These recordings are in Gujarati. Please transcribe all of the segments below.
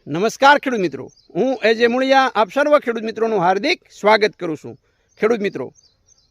નમસ્કાર ખેડૂત મિત્રો, હું એજે મુળિયા આપ સર્વ ખેડૂત મિત્રોનું હાર્દિક સ્વાગત કરું છું। ખેડૂત મિત્રો,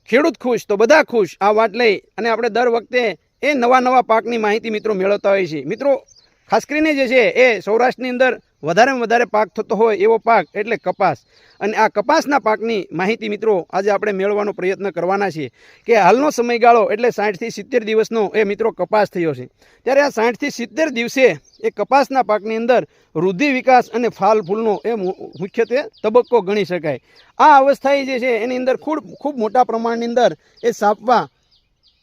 ખેડૂત ખુશ તો બધા ખુશ આ વાત લઈ અને આપણે દર વખતે એ નવા પાકની માહિતી મિત્રો મેળવતા હોઈએ છીએ। મિત્રો ખાસ કરીને જે છે એ સૌરાષ્ટ્રની અંદર વધારેમાં વધારે પાક થતો હોય એવો પાક એટલે કપાસ, અને આ કપાસના પાકની માહિતી મિત્રો આજે આપણે મેળવવાનો પ્રયત્ન કરવાના છીએ કે હાલનો સમયગાળો એટલે 60 થી 70 દિવસનો એ મિત્રો કપાસ થયો છે। ત્યારે આ 60 થી 70 દિવસે એ કપાસના પાકની અંદર વૃદ્ધિ વિકાસ અને ફાલ ફૂલનો એ મુખ્યત્વે તબક્કો ગણી શકાય। આ અવસ્થાએ જે છે એની અંદર ખૂબ મોટા પ્રમાણની અંદર એ સાપવા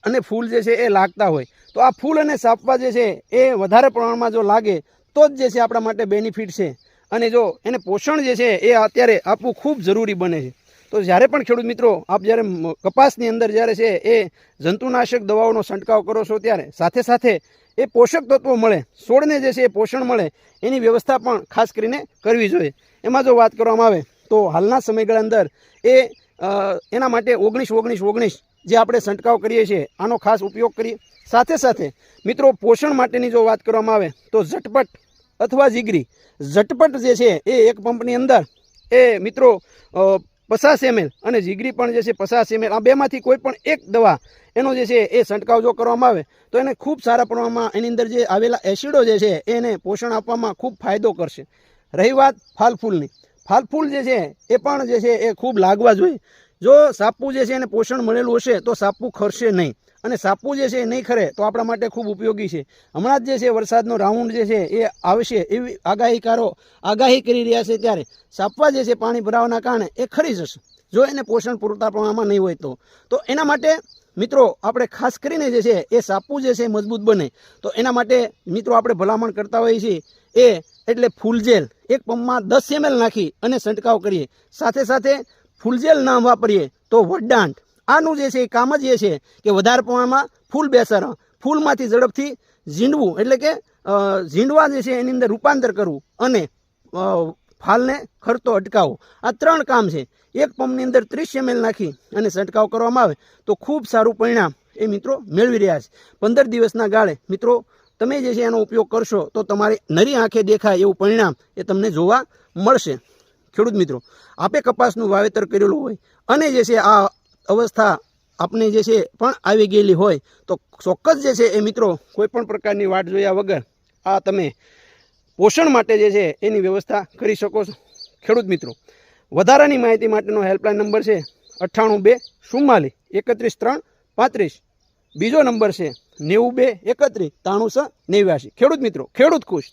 અને ફૂલ જે છે એ લાગતા હોય, તો આ ફૂલ અને સાપવા જે છે એ વધારે પ્રમાણમાં જો લાગે તો જ જે છે આપણા માટે બેનિફિટ છે, અને જો એને પોષણ જે છે એ અત્યારે આપવું ખૂબ જરૂરી બને છે। તો જ્યારે પણ ખેડૂત મિત્રો આપ જ્યારે કપાસની અંદર જ્યારે છે એ જંતુનાશક દવાઓનો છંટકાવ કરો છો ત્યારે સાથે સાથે એ પોષક તત્વો મળે, છોડને જે છે એ પોષણ મળે એની વ્યવસ્થા પણ ખાસ કરીને કરવી જોઈએ। એમાં જો વાત કરવામાં આવે તો હાલના સમયગાળા અંદર એના માટે 19-19-19 જે આપણે છંટકાવ કરીએ છીએ આનો ખાસ ઉપયોગ કરીએ। સાથે સાથે મિત્રો પોષણ માટેની જો વાત કરવામાં આવે તો ઝટપટ અથવા જીગરી, ઝટપટ જે છે એ એક પંપની અંદર એ મિત્રો 50 ml અને જીગરી પણ જે છે 50 ml, આ બેમાંથી કોઈ પણ એક દવા એનો જે છે એ છંટકાવ જો કરવામાં આવે તો એને ખૂબ સારા પ્રમાણમાં એની અંદર જે આવેલા એસિડો જે છે એને પોષણ આપવામાં ખૂબ ફાયદો કરશે। રહી વાત ફાલ ફૂલની, ફાલ ફૂલ જે છે એ પણ જે છે એ ખૂબ લાગવા જોઈએ। જો સાપવું જે છે એને પોષણ મળેલું હશે તો સાપવું ખરશે નહીં, અને સાપવું જે છે એ નહીં ખરે તો આપણા માટે ખૂબ ઉપયોગી છે। હમણાં જ જે છે વરસાદનો રાઉન્ડ જે છે એ આવશે એવી આગાહીકારો આગાહી કરી રહ્યા છે, ત્યારે સાપવા જે છે પાણી ભરાવાના કારણે એ ખરી જશે જો એને પોષણ પૂરતા પ્રમાણમાં નહીં હોય તો એના માટે મિત્રો આપણે ખાસ કરીને જે છે એ સાપવું જે છે મજબૂત બને તો એના માટે મિત્રો આપણે ભલામણ કરતા હોઈએ છીએ એ એટલે ફૂલજેલ એક પંપમાં 10 ml નાખી અને છંટકાવ કરીએ। સાથે સાથે ફૂલજેલ ના વાપરીએ તો વડદાંત, આનું જે છે એ કામ જ એ છે કે વધારે પ્રમાણમાં ફૂલ બેસાડવા, ફૂલમાંથી ઝડપથી ઝીંડવું એટલે કે ઝીંડવા જે છે એની અંદર રૂપાંતર કરવું અને ફાલને ખરતો અટકાવો, આ 3 કામ છે। એક પંપની અંદર 30 ml નાખી અને છંટકાવ કરવામાં આવે તો ખૂબ સારું પરિણામ એ મિત્રો મેળવી રહ્યા છે। 15 દિવસના ગાળે મિત્રો તમે જે છે એનો ઉપયોગ કરશો તો તમારી નરી આંખે દેખાય એવું પરિણામ એ તમને જોવા મળશે। ખેડૂત મિત્રો, આપે કપાસનું વાવેતર કરેલું હોય અને જે છે આ અવસ્થા આપને જે છે પણ આવી ગયેલી હોય તો ચોક્કસ જે છે એ મિત્રો કોઈ પણ પ્રકારની વાટ જોયા વગર આ તમે પોષણ માટે જે છે એની વ્યવસ્થા કરી શકો છો। ખેડૂત મિત્રો, વધારાની માહિતી માટેનો હેલ્પલાઇન નંબર છે 9824413335, બીજો નંબર છે 9231936989। ખેડૂત મિત્રો, ખેડૂત ખુશ